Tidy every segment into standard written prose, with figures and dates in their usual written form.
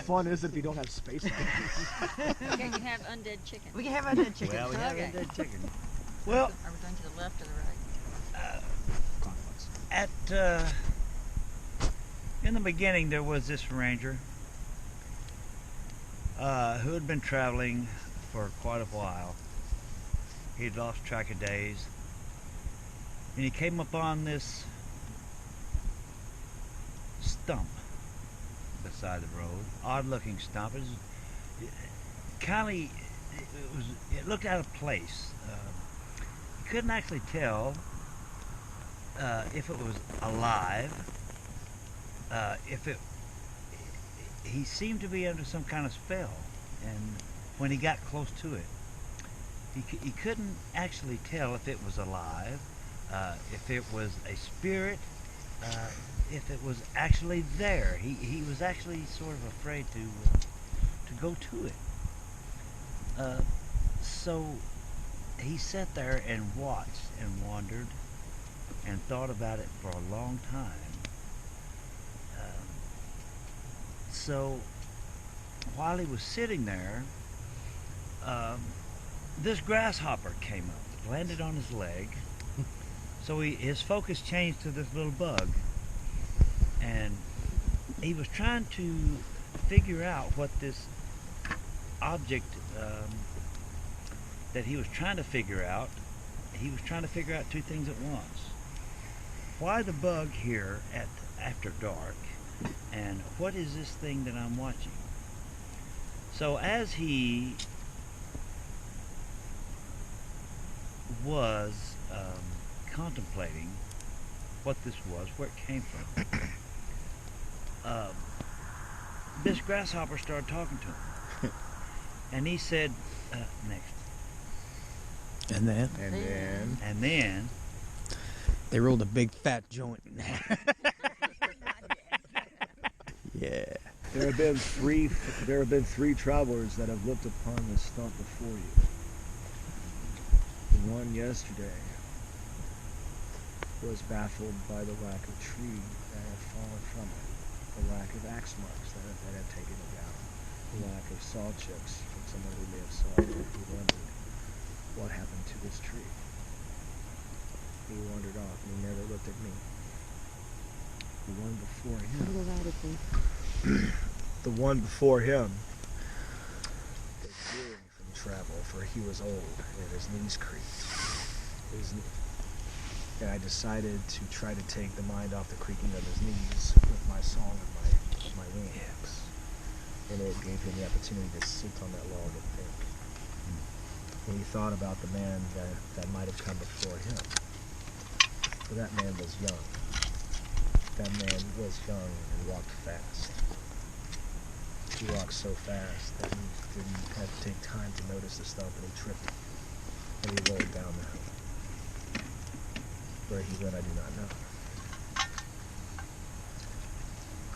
fun is it if you don't have space? You can have undead chicken. We can have undead chicken. Well, we have Okay. undead chicken. Are Well, we going to the left or the right? in the beginning there was this ranger who had been traveling for quite a while. He'd lost track of days, and he came upon this stump beside the road. Odd-looking stump. It looked out of place. You couldn't actually tell if it was alive. He seemed to be under some kind of spell, and when he got close to it, he couldn't actually tell if it was alive, if it was a spirit, if it was actually there. He was actually sort of afraid to go to it. So he sat there and watched and wondered and thought about it for a long time. So while he was sitting there, this grasshopper came up, landed on his leg. So his focus changed to this little bug, and he was trying to figure out what this object that he was trying to figure out. He was trying to figure out two things at once. Why the bug here after dark, and what is this thing that I'm watching? So as he was contemplating what this was, where it came from, this grasshopper started talking to him, and he said, next. And then? And then They rolled a big fat joint in there. Yeah. There have been three travelers that have looked upon this stump before you. The one yesterday was baffled by the lack of tree that had fallen from it, the lack of axe marks that had taken it down, the lack of saw chips from someone who may have sawed it. He wondered what happened to this tree. He wandered off and he never looked at me. The one before him. The one before him was weary from travel, for he was old and his knees creaked. And I decided to try to take the mind off the creaking of his knees with my song of my wings. And it gave him the opportunity to sit on that log and think. And he thought about the man that might have come before him. For that man was young. That man was young and walked fast. He walked so fast that he didn't have to take time to notice the stump, and he tripped and he rolled down the hill. Where he went, I do not know.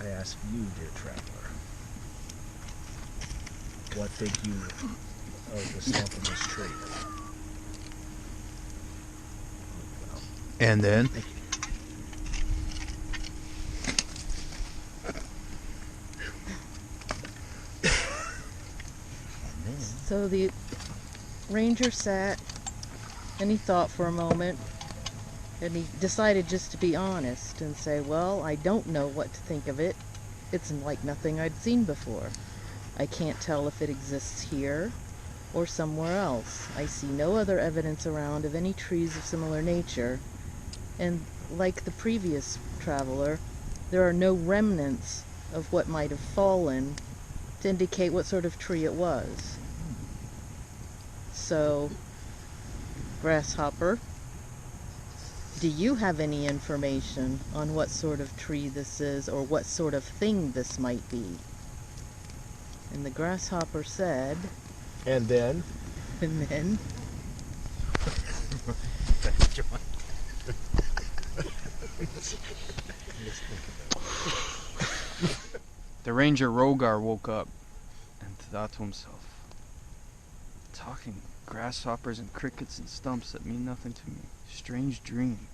I ask you, dear traveler, what think you of the stump of this tree? Well, And then? thank you. So the ranger sat and he thought for a moment, and he decided just to be honest and say, well, I don't know what to think of it. It's like nothing I'd seen before. I can't tell if it exists here or somewhere else. I see no other evidence around of any trees of similar nature, and like the previous traveler, there are no remnants of what might have fallen to indicate what sort of tree it was. So, Grasshopper, do you have any information on what sort of tree this is, or what sort of thing this might be? And the Grasshopper said, And then? and then, The ranger Rogar woke up and thought to himself, talking grasshoppers and crickets and stumps that mean nothing to me. Strange dream.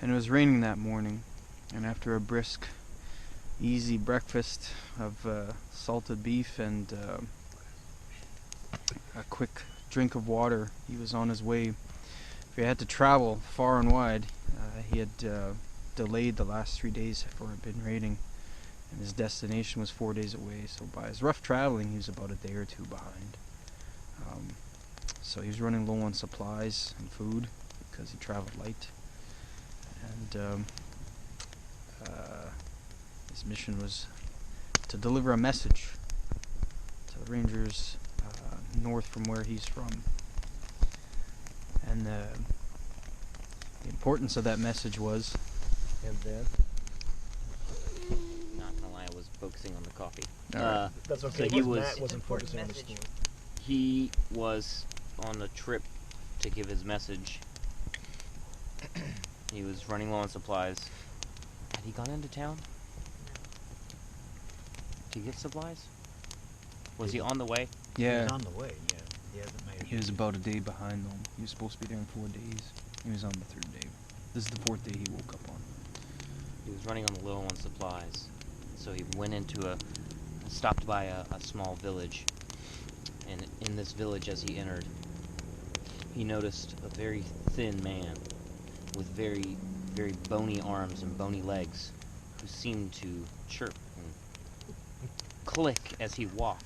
And it was raining that morning, and after a brisk easy breakfast of salted beef and a quick drink of water. He was on his way. If he had to travel far and wide, he had delayed the last 3 days for it been raining, and his destination was 4 days away. So by his rough traveling, he was about a day or two behind. So he was running low on supplies and food because he traveled light, and his mission was to deliver a message to the Rangers north from where he's from. And the importance of that message was, And then Not gonna lie, I was focusing on the coffee. Alright. that's okay. So he because was- Matt wasn't Important focusing on the message. story. He was on a trip to give his message. He was running low on supplies. Had he gone into town to get supplies? Was he on the way? He yeah, was on the way, yeah. He hasn't made it. he was about a day behind them. He was supposed to be there in 4 days. He was on the 3rd day. This is the 4th day he woke up on. He was running on the low on supplies. So he went into stopped by a small village. And in this village, as he entered, he noticed a very thin man with very, very bony arms and bony legs who seemed to chirp and click as he walked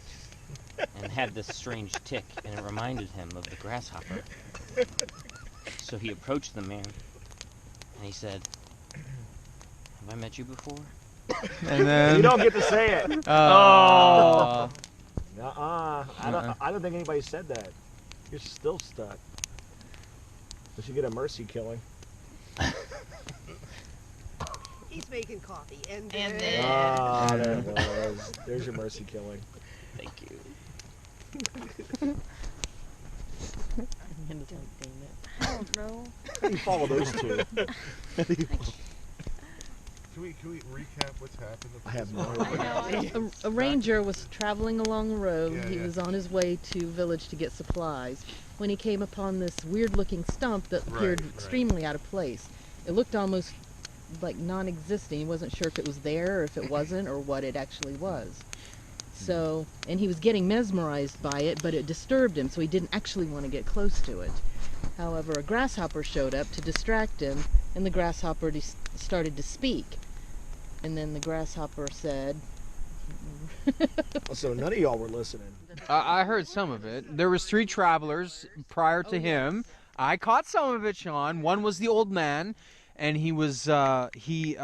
and had this strange tick, and it reminded him of the grasshopper. So he approached the man and he said, "Have I met you before?" And then You don't get to say it. Oh. I don't think anybody said that. You're still stuck. You should get a mercy killing. He's making coffee, and And then then- Ah, there it was. There's your mercy killing. Thank you. I'm gonna type, damn it. I don't know. How do you follow those two? Can we recap what's happened? I have no I idea. know. A ranger was traveling along the road. Yeah, He yeah. was on his way to village to get supplies when he came upon this weird-looking stump that appeared Right, right. extremely out of place. It looked almost like non-existing. He wasn't sure if it was there or if it wasn't or what it actually was. So, and he was getting mesmerized by it, but it disturbed him, so he didn't actually want to get close to it. However, a grasshopper showed up to distract him, and the grasshopper started to speak. And then the grasshopper said, So none of y'all were listening. I heard some of it. There was 3 travelers prior to him. I caught some of it, Sean. One was the old man, and he was he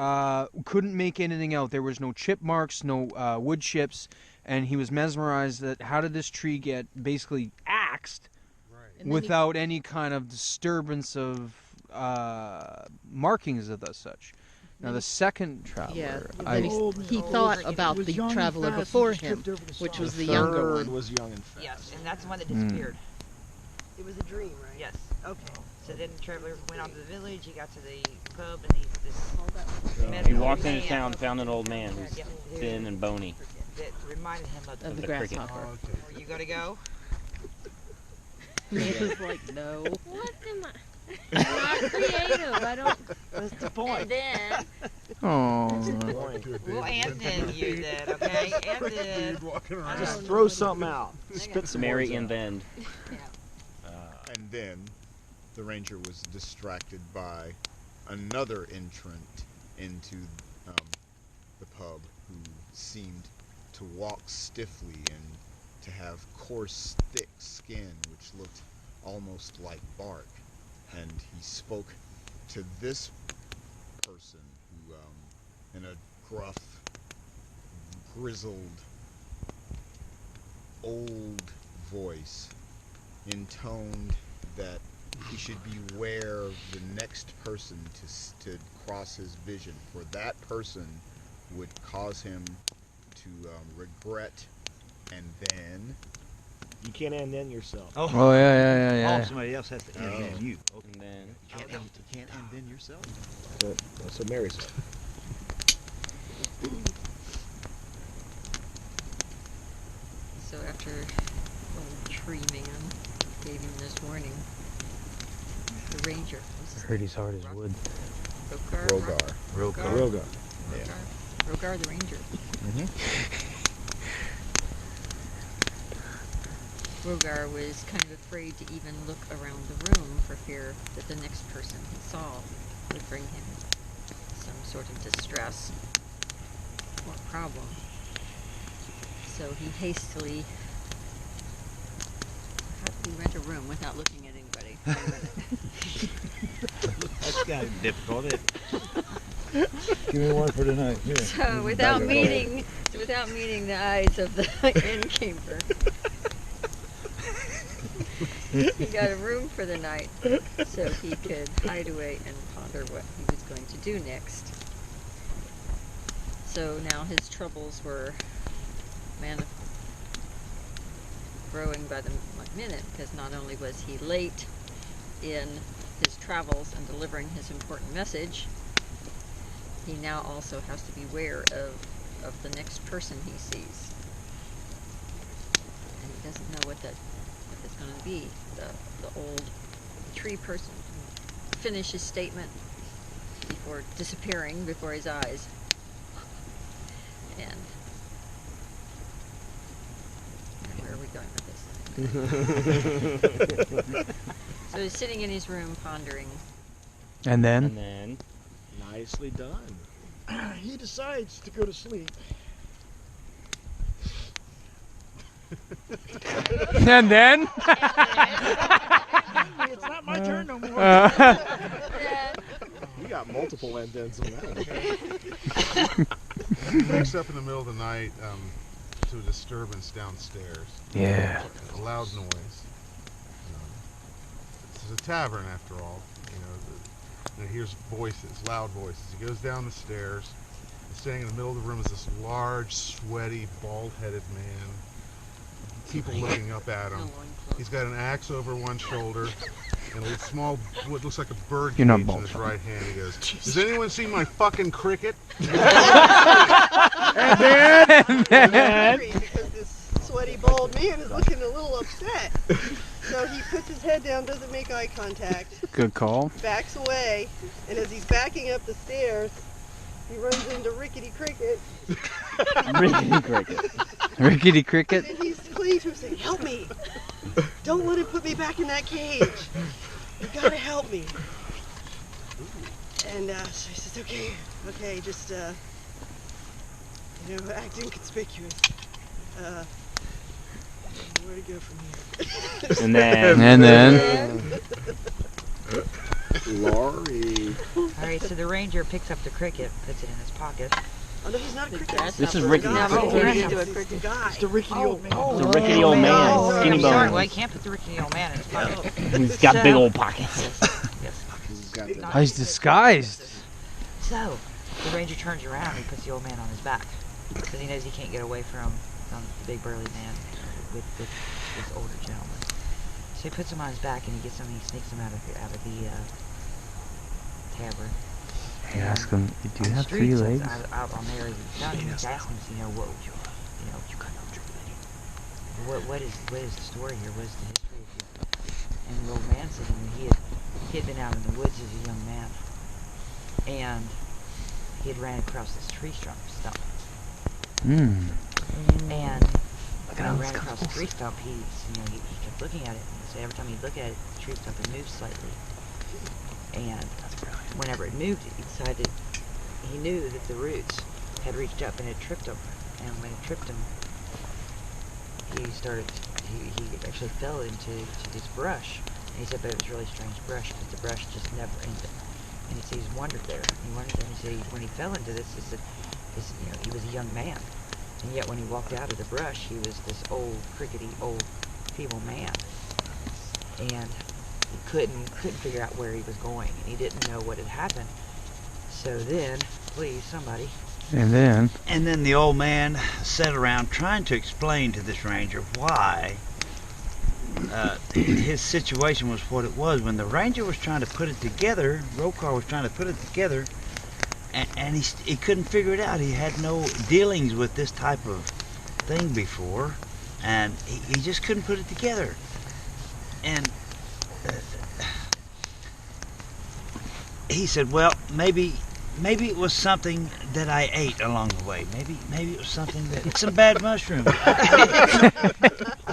couldn't make anything out. There was no chip marks, no wood chips, and he was mesmerized that how did this tree get basically axed and then without any kind of disturbance of markings of the such. Now the second traveler, yeah, I, then he thought about the traveler before him, which was the younger Third one. was young and fast. yes, and that's the one that Hmm. disappeared. It was a dream, right? Yes. Okay. So then the traveler went on to the village. He got to the pub, and he's this. met He an old walked into man town, found an old man who's Yep, thin and bony. that reminded him of Of the the cricket. grasshopper. Oh, okay. Are you gonna go? Nancy's like, no. What am I? I'm not creative. I don't. That's the And point. then oh, Walking to a We'll David and then you then, okay? And then. Dude walking around. Just throw something out. Spit some Mary words out. and Bend. And then the ranger was distracted by another entrant into the pub who seemed to walk stiffly and to have coarse, thick skin which looked almost like bark. And he spoke to this person who, in a gruff, grizzled, old voice, intoned that he should beware of the next person to cross his vision, for that person would cause him to regret, and then You can't end in yourself. Oh, oh yeah. somebody else has to end Oh. you. And then you can't end then yourself. That's what Mary said. so after old tree man gave him this warning, the ranger. I heard he's hard as wood. Rogar. Rogar. Roga. Yeah. Rogar the Ranger. Rogar was kind of afraid to even look around the room for fear that the next person he saw would bring him some sort of distress or problem. So he hastily... How do we rent a room without looking at anybody? Wait a minute. That's kind of difficult. Give me one for tonight. Here. So without meeting the eyes of the innkeeper, he got a room for the night so he could hide away and ponder what he was going to do next. So now his troubles were growing by the minute, because not only was he late in his travels and delivering his important message, he now also has to beware of the next person he sees. And he doesn't know what it's going to be. The old tree person finish his statement before disappearing before his eyes. And where are we going with this? So he's sitting in his room pondering. And then? And then... Nicely done. He decides to go to sleep. And then? It's not my turn no more. You got multiple and-thens on that. He wakes up in the middle of the night to a disturbance downstairs. Yeah. A loud noise. This is a tavern after all. And he hears voices, loud voices. He goes down the stairs. And standing in the middle of the room is this large, sweaty, bald-headed man. People looking up at him. He's got an axe over one shoulder and a small, what looks like a bird cage in his right hand. He goes, "Does anyone see my fucking cricket?" And then because this sweaty bald man is looking a little upset. So he puts his head down, doesn't make eye contact. Good call. Backs away, and as he's backing up the stairs, he runs into Rickety Cricket. Rickety Cricket. Rickety Cricket? And he's clinging to him saying, "Help me! Don't let him put me back in that cage. You gotta help me." And so he says, okay, just, act inconspicuous. Where to go from here? And then... And then... Laurie. Alright, so the ranger picks up the cricket, puts it in his pocket. Oh no, he's not a cricket. This is Rickety. It's the guy. It's the rickety old man. It's a rickety old man, skinny I'm sorry, bones. well, I can't put the rickety old man in his pocket. He's got big old pockets. Yes. He's disguised. So, the ranger turns around and he puts the old man on his back, because he knows he can't get away from the big burly man with this older gentleman. So he puts him on his back and he gets him, he sneaks him out of the tavern. He asks him, "Do you On the have 3 streets, legs?" Out on there, he's asking him, what is the story here? What is the history of you? And the old man said he had been out in the woods as a young man, and he had ran across this tree stump. And when he ran across the tree stump, he kept looking at it. And so every time he'd look at it, the tree stump would move slightly. And whenever it moved, he knew that the roots had reached up and had tripped him. And when it tripped him, he actually fell into this brush. And he said, but it was a really strange brush, because the brush just never ended. And he said he's wondered there. And he said when he fell into this, he was a young man. And yet when he walked out of the brush, he was this old, crickety, old, feeble man. And he couldn't figure out where he was going, and he didn't know what had happened. So then, please, somebody. And then the old man sat around trying to explain to this ranger why his situation was what it was. When the ranger was trying to put it together, Rokar was trying to put it together, and he couldn't figure it out. He had no dealings with this type of thing before, and he just couldn't put it together. And he said, well, maybe maybe it was something that I ate along the way. Maybe it was something that some bad mushrooms. I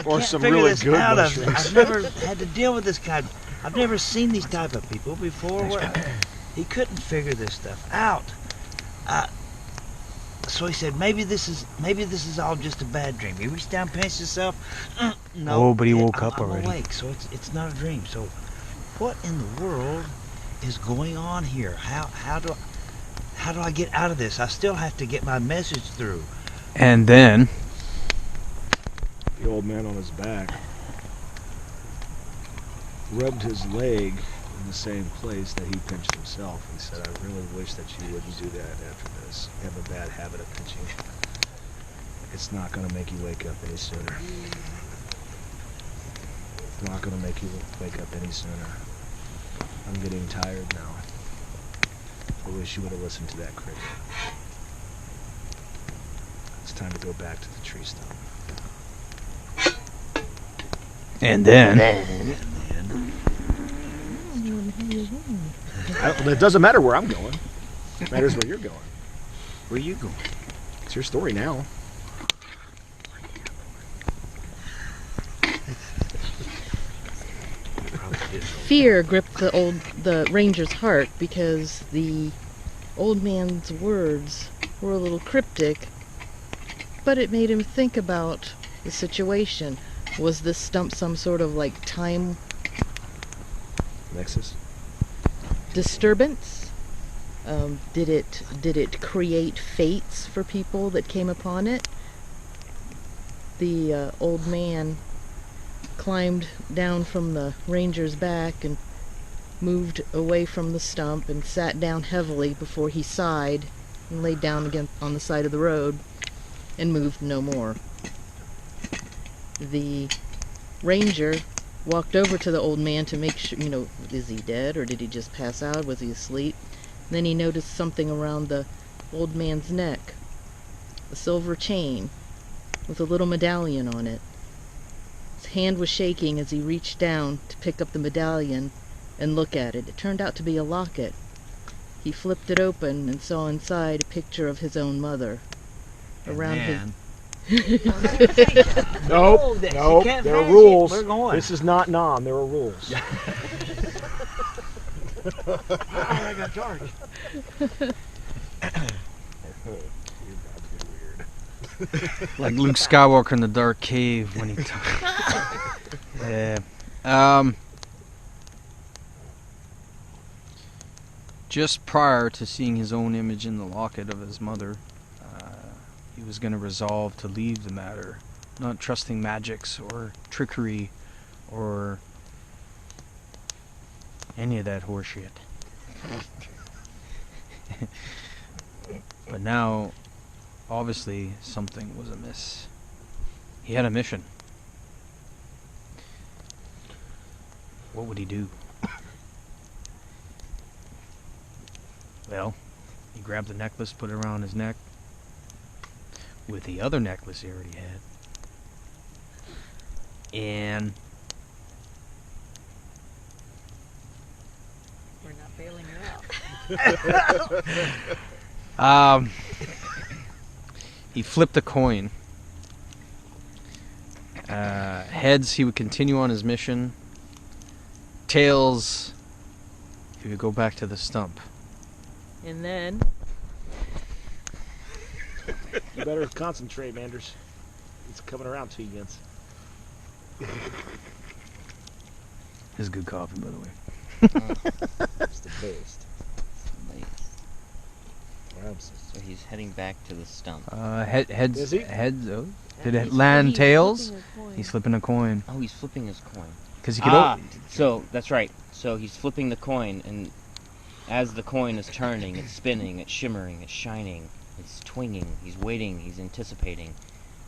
Or can't some figure really this good out. mushrooms. I've never had to deal with this kind. I've never seen these type of people before. He couldn't figure this stuff out. So he said, maybe this is all just a bad dream. He reached down, pinched himself. No. Oh, but he woke up I'm already. awake, so it's not a dream. So, what in the world is going on here? How do I get out of this? I still have to get my message through. And then The old man on his back rubbed his leg in the same place that he pinched himself. He said, I really wish that you wouldn't do that after this. You have a bad habit of pinching. It's not going to make you wake up any sooner. It's not going to make you wake up any sooner. I'm getting tired now. I wish you would have listened to that cricket. It's time to go back to the tree stump. and then It doesn't matter where I'm going. It matters where you're going. Where you going? It's your story now. Fear gripped the ranger's heart because the old man's words were a little cryptic, but it made him think about the situation. Was this stump some sort of like time Nexus. disturbance? Did it create fates for people that came upon it? The old man climbed down from the ranger's back and moved away from the stump and sat down heavily before he sighed and laid down again on the side of the road and moved no more. The ranger walked over to the old man to make sure, is he dead or did he just pass out? Was he asleep? Then he noticed something around the old man's neck, a silver chain with a little medallion on it. His hand was shaking as he reached down to pick up the medallion and look at it. It turned out to be a locket. He flipped it open and saw inside a picture of his own mother. Around his Nope, You nope. can't There are finish it. rules. We're going. This is not Nam. There are rules. I got charged. like Luke Skywalker in the dark cave when he yeah. Just prior to seeing his own image in the locket of his mother, he was going to resolve to leave the matter, not trusting magics or trickery or any of that horseshit. But now, obviously, something was amiss. He had a mission. What would he do? Well, he grabbed the necklace, put it around his neck, with the other necklace he already had. And We're not bailing you out. he flipped a coin. Heads, he would continue on his mission. Tails, he would go back to the stump. And then You better concentrate, Manders. It's coming around to you, Jens. This is good coffee, by the way. It's the best. So he's heading back to the stump. Heads. Is he? Heads. Oh, did it he's land tails? flipping a coin. He's flipping a coin Oh, he's flipping his coin. because he could. So that's right. So he's flipping the coin, and as the coin is turning, it's spinning, it's shimmering, it's shining, it's twinging. He's waiting, he's anticipating.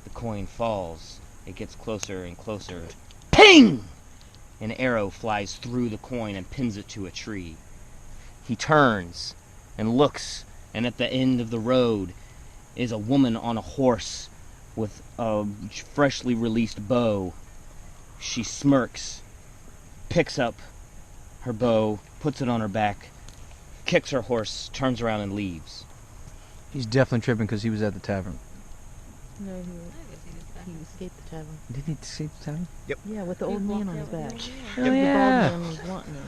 The coin falls. It gets closer and closer. Ping! An arrow flies through the coin and pins it to a tree. He turns and looks, and at the end of the road is a woman on a horse with a freshly released bow. She smirks, picks up her bow, puts it on her back, kicks her horse, turns around and leaves. He's definitely tripping because he was at the tavern. No, he escaped the tavern. Did he escape the tavern? Yeah, with the old man on his back. Oh, The yeah. bald man was wanting him.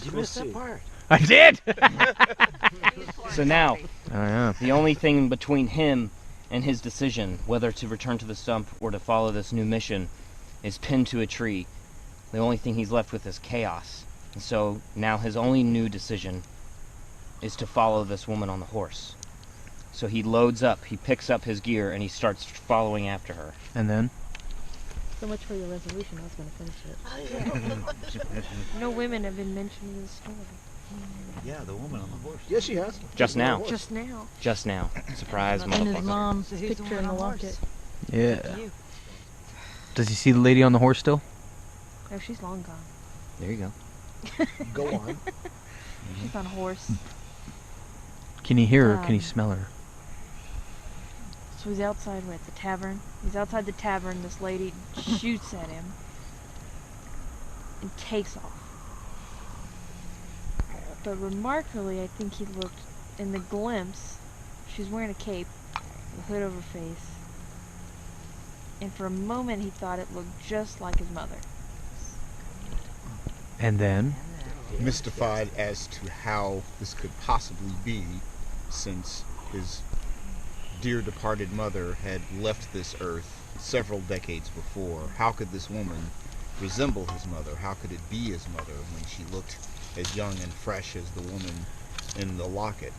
You missed that part. I did! So now, Oh, yeah. the only thing between him and his decision whether to return to the stump or to follow this new mission is pinned to a tree. The only thing he's left with is chaos. And so now his only new decision is to follow this woman on the horse. So he loads up, he picks up his gear, and he starts following after her. And then? So much for your resolution. I was going to finish it. No women have been mentioned in the story. Yeah, the woman on the horse. Yes, she has. Just now. Just now. Just now. Surprise, And his motherfucker. mom's So who's the picture one in the on the horse? locket. Yeah. You. Does he see the lady on the horse still? No, she's long gone. There you go. Go on. She's on a horse. Can he hear her? Can he smell her? So he's outside at the tavern. He's outside the tavern. This lady shoots at him and takes off. But remarkably, I think he looked in the glimpse. She's wearing a cape, a hood over her face, and for a moment he thought it looked just like his mother. And then? Mystified as to how this could possibly be, since his dear departed mother had left this earth several decades before. How could this woman resemble his mother? How could it be his mother when she looked as young and fresh as the woman in the locket?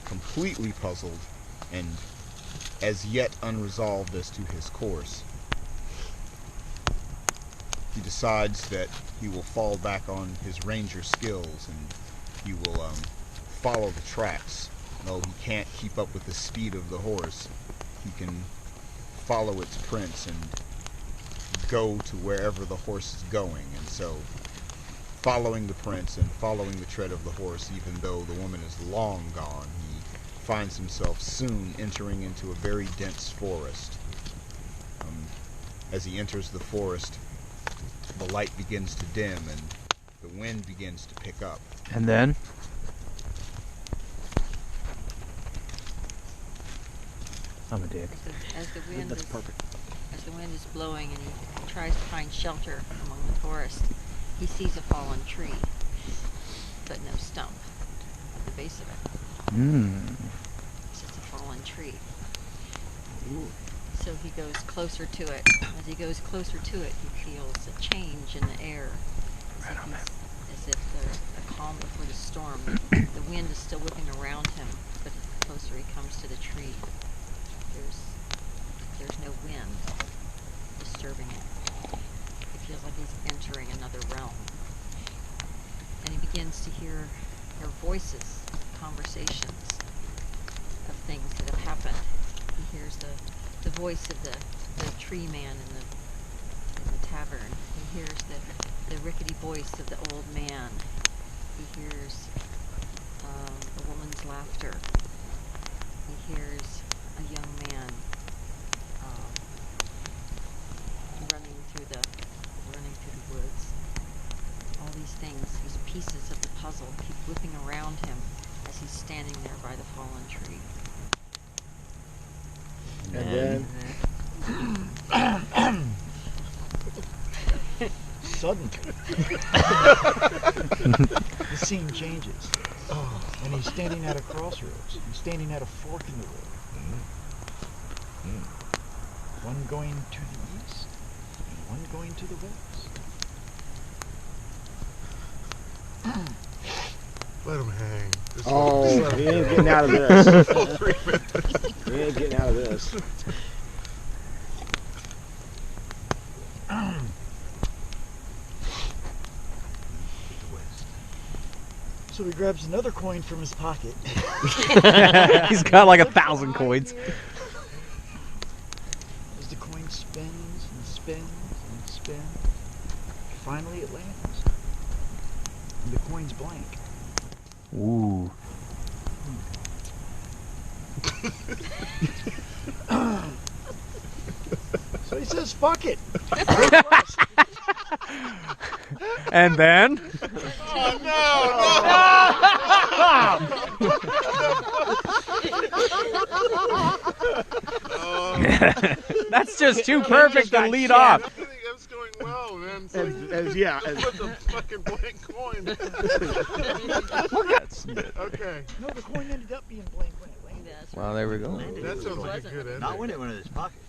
Completely puzzled and as yet unresolved as to his course, he decides that he will fall back on his ranger skills and he will follow the tracks. Though he can't keep up with the speed of the horse, he can follow its prints and go to wherever the horse is going. And so, following the prints and following the tread of the horse, even though the woman is long gone, he finds himself soon entering into a very dense forest. As he enters the forest, the light begins to dim and the wind begins to pick up. And then? I'm a dick. As the wind That's is, perfect. as the wind is blowing and he tries to find shelter among the forest, he sees a fallen tree, but no stump at the base of it. It's just a fallen tree. So he goes closer to it. As he goes closer to it, he feels a change in the air, as if there's a calm before the storm. The wind is still whipping around him, but the closer he comes to the tree, there's no wind disturbing it. He feels like he's entering another realm. And he begins to hear voices, conversations of things that have happened. He hears the voice of the tree man in the tavern. He hears the rickety voice of the old man. He hears a woman's laughter. He hears a young man running through the woods. All these things, these pieces of the puzzle, keep whipping around him as he's standing there by the fallen tree. And then Suddenly, the scene changes. And he's standing at a crossroads. He's standing at a fork in the road. One going to the east and one going to the west. Let him hang. Just oh, let him he ain't go. getting out of this. Full 3 minutes. He ain't getting out of this. So he grabs another coin from his pocket. He's got like 1,000 coins. As the coin spins and spins and spins, finally it lands. And the coin's blank. Ooh. So he says, fuck it. And then? That's just too perfect to lead off. Everything was going well, man. It's As Put the fucking blank coin. Okay. No, the coin ended up being blank when it landed. Well, there we go. That sounds like a good ending. Not when it went in his pocket.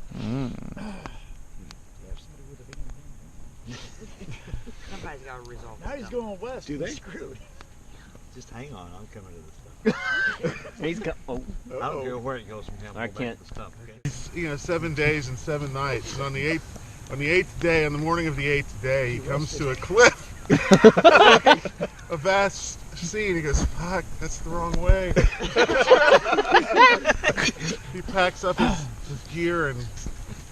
Somebody's got to resolve Now this he's stuff. going west. Do they? He's screwed. Just hang on, I'm coming to the stuff. He's got. Oh, I don't care where it goes from here. I'm I going back can't- to the stuff. Okay? It's, 7 days and 7 nights, and on the eighth day, on the morning of the 8th day, he comes to a cliff. A vast sea, and he goes, "Fuck, that's the wrong way." He packs up his gear and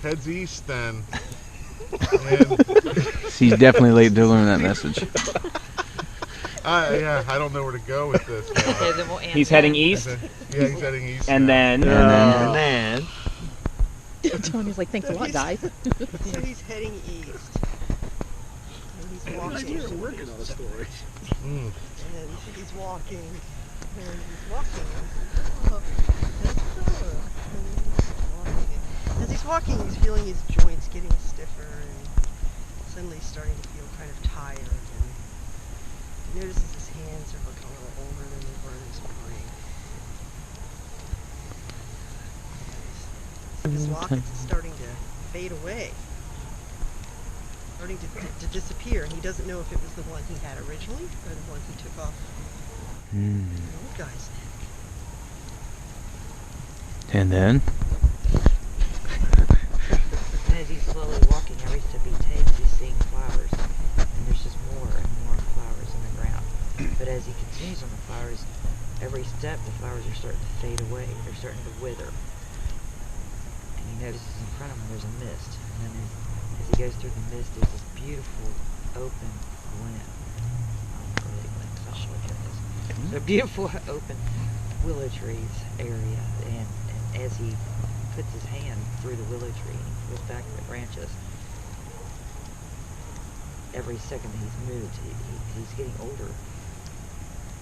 heads east then. And He's definitely late to learn that message. I don't know where to go with this. Okay, then we'll end He's that. heading east, Yeah, he's heading east. and now. then. And then Tony's like, thanks a lot, guys. So he's heading east. And he's walking. You're working on a story. Mm. And he's walking. And he's walking. Oh, as he's walking, he's feeling his joints getting stiffer and suddenly starting to feel kind of tired. And he notices his hands are looking a little older than they were this morning. His lockets is starting to fade away. Starting to disappear, and he doesn't know if it was the one he had originally or the one he took off the old guy's neck. And then? And as he's slowly walking, every step he takes, he's seeing flowers. And there's just more and more flowers in the ground. But as he continues on the flowers, every step the flowers are starting to fade away. They're starting to wither. And he notices in front of him there's a mist. And then as he goes through the mist, there's this beautiful open glen. Not really a glen, 'cause I'll show you what it is. So a beautiful open willow trees area. And as he puts his hand through the willow tree and he pulls back the branches, every second that he's moved, he's getting older,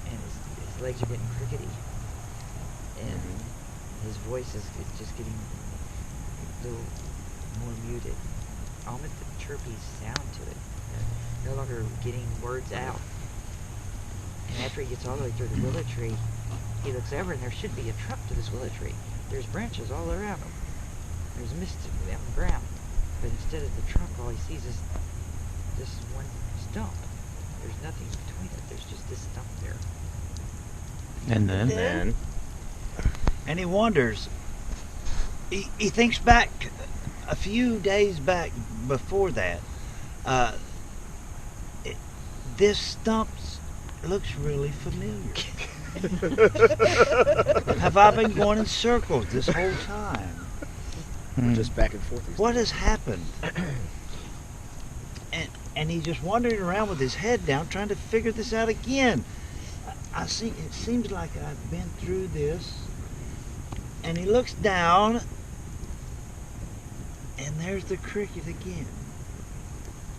and his legs are getting crickety, and his voice is just getting a little more muted, almost a chirpy sound to it, no longer getting words out. And after he gets all the way through the willow tree, he looks over and there should be a trunk to this willow tree. There's branches all around him. There's mist on the ground. But instead of the trunk, all he sees is this one stump. There's nothing between it. There's just this stump there. And then? Then? and he wonders. He thinks back a few days back before that. This stump looks really familiar. Have I been going in circles this whole time? Just back and forth. What has happened? And he's just wandering around with his head down, trying to figure this out again. I see. It seems like I've been through this. And he looks down, and there's the cricket again.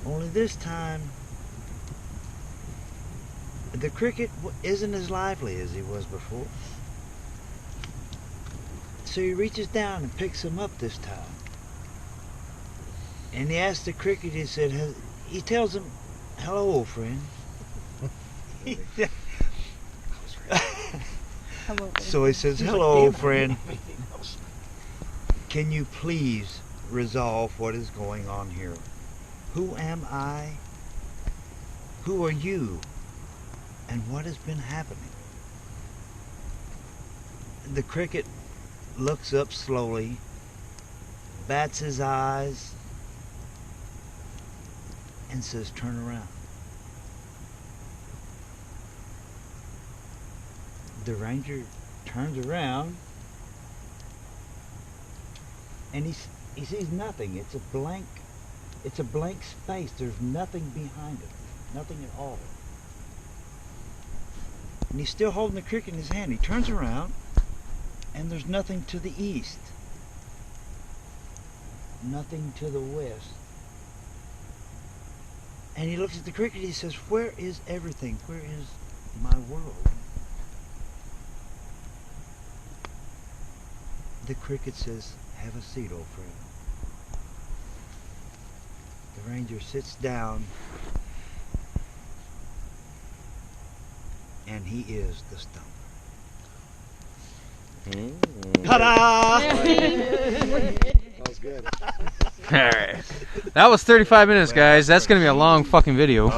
Only this time, the cricket isn't as lively as he was before. So he reaches down and picks him up this time. And he asks the cricket, he tells him, "Hello, old friend." Hello. So he says, "Hello, old friend. Can you please resolve what is going on here? Who am I? Who are you? And what has been happening?" The cricket looks up slowly, bats his eyes, and says, "Turn around." The ranger turns around, and he sees nothing. It's a blank space. There's nothing behind it, nothing at all. And he's still holding the cricket in his hand. He turns around, and there's nothing to the east, nothing to the west, And he looks at the cricket. He says, "Where is everything? Where is my world?" The cricket says, "Have a seat, old friend." The ranger sits down, and he is the stump. Ta-da! That was good. All right. That was 35 minutes, guys. That's going to be a long fucking video.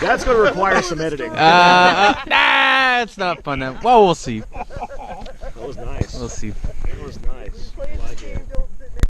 That's going to require some editing. Nah, it's not fun. Well, we'll see. That was nice. We'll see. It was nice.